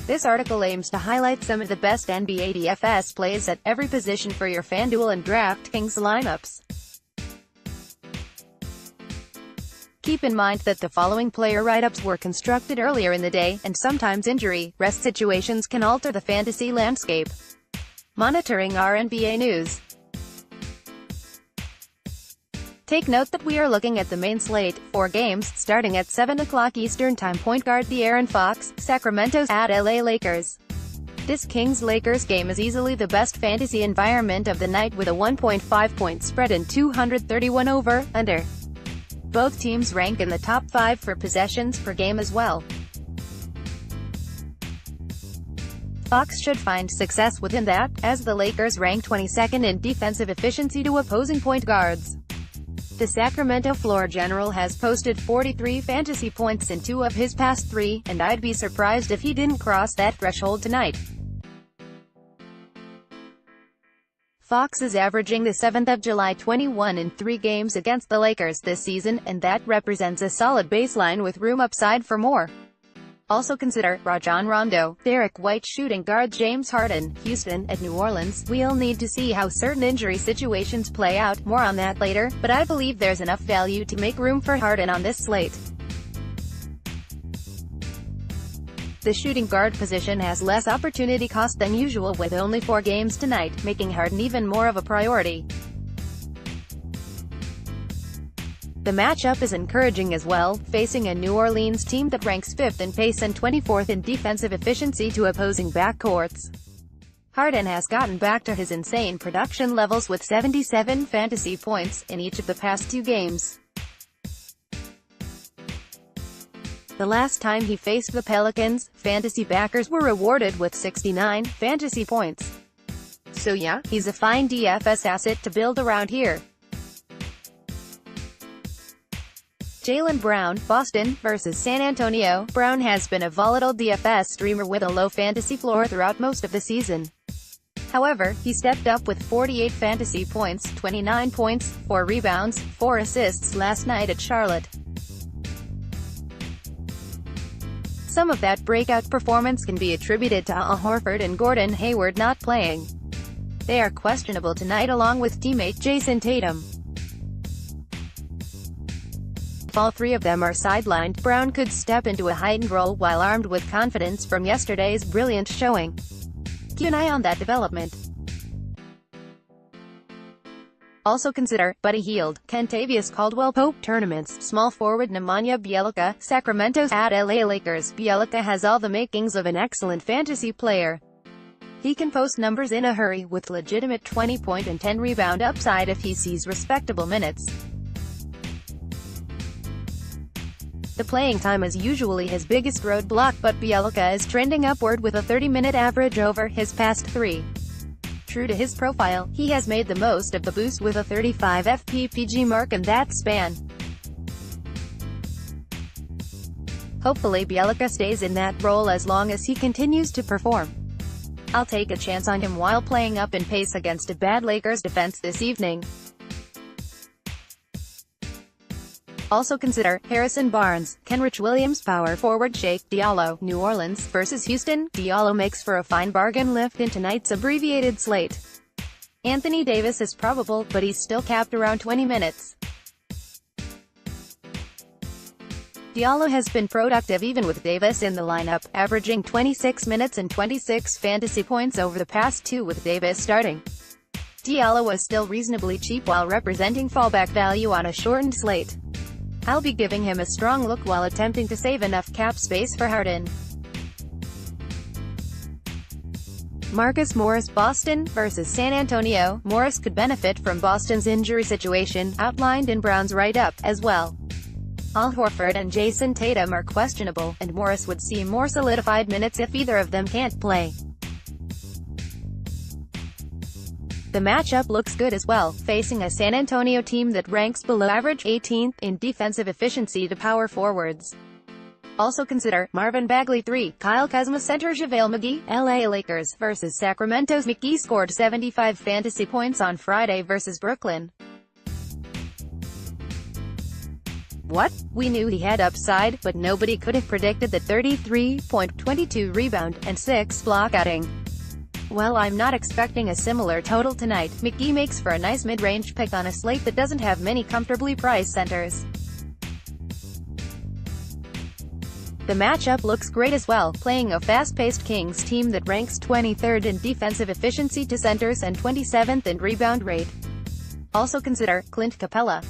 This article aims to highlight some of the best NBA DFS plays at every position for your FanDuel and DraftKings lineups. Keep in mind that the following player write-ups were constructed earlier in the day, and sometimes injury, rest situations can alter the fantasy landscape. Monitoring our NBA news. Take note that we are looking at the main slate, 4 games, starting at 7 o'clock Eastern Time. Point guard De'Aaron Fox, Sacramento at LA Lakers. This Kings-Lakers game is easily the best fantasy environment of the night with a 1.5-point spread and 231 over/under. Both teams rank in the top 5 for possessions per game as well. Fox should find success within that, as the Lakers rank 22nd in defensive efficiency to opposing point guards. The Sacramento floor general has posted 43 fantasy points in 2 of his past 3, and I'd be surprised if he didn't cross that threshold tonight. Fox is averaging the 7th of July 21 in 3 games against the Lakers this season, and that represents a solid baseline with room upside for more. Also consider Rajon Rondo, Derek White shooting guard James Harden, Houston at New Orleans. We'll need to see how certain injury situations play out, more on that later, but I believe there's enough value to make room for Harden on this slate. The shooting guard position has less opportunity cost than usual with only 4 games tonight, making Harden even more of a priority. The matchup is encouraging as well, facing a New Orleans team that ranks 5th in pace and 24th in defensive efficiency to opposing backcourts. Harden has gotten back to his insane production levels with 77 fantasy points in each of the past 2 games. The last time he faced the Pelicans, fantasy backers were rewarded with 69 fantasy points. So yeah, he's a fine DFS asset to build around here. Jaylen Brown, Boston vs San Antonio. Brown has been a volatile DFS streamer with a low fantasy floor throughout most of the season. However, he stepped up with 48 fantasy points, 29 points, 4 rebounds, 4 assists last night at Charlotte. Some of that breakout performance can be attributed to Al Horford and Gordon Hayward not playing. They are questionable tonight along with teammate Jason Tatum. If all 3 of them are sidelined, Brown could step into a heightened role while armed with confidence from yesterday's brilliant showing. Keep an eye on that development. Also consider Buddy Hield, Kentavious Caldwell-Pope tournaments. Small forward Nemanja Bjelica, Sacramento at LA Lakers. Bjelica has all the makings of an excellent fantasy player. He can post numbers in a hurry, with legitimate 20-point and 10-rebound upside if he sees respectable minutes. The playing time is usually his biggest roadblock, but Bjelica is trending upward with a 30-minute average over his past 3. True to his profile, he has made the most of the boost with a 35 FPPG mark in that span. Hopefully Bjelica stays in that role as long as he continues to perform. I'll take a chance on him while playing up in pace against a bad Lakers defense this evening. Also consider Harrison Barnes, Kenrich Williams power forward Shake Diallo, New Orleans vs Houston. Diallo makes for a fine bargain lift in tonight's abbreviated slate. Anthony Davis is probable, but he's still capped around 20 minutes. Diallo has been productive even with Davis in the lineup, averaging 26 minutes and 26 fantasy points over the past 2 with Davis starting. Diallo was still reasonably cheap while representing fallback value on a shortened slate. I'll be giving him a strong look while attempting to save enough cap space for Harden. Marcus Morris, Boston vs San Antonio. Morris could benefit from Boston's injury situation, outlined in Brown's write-up, as well. Al Horford and Jason Tatum are questionable, and Morris would see more solidified minutes if either of them can't play. The matchup looks good as well, facing a San Antonio team that ranks below average 18th in defensive efficiency to power forwards. Also consider Marvin Bagley 3, Kyle Kuzma center JaVale McGee. LA Lakers vs Sacramento's McGee scored 75 fantasy points on Friday vs Brooklyn. What? We knew he had upside, but nobody could have predicted the 33.22 rebound and 6 block outing. Well, I'm not expecting a similar total tonight. McGee makes for a nice mid-range pick on a slate that doesn't have many comfortably priced centers. The matchup looks great as well, playing a fast-paced Kings team that ranks 23rd in defensive efficiency to centers and 27th in rebound rate. Also consider Clint Capella.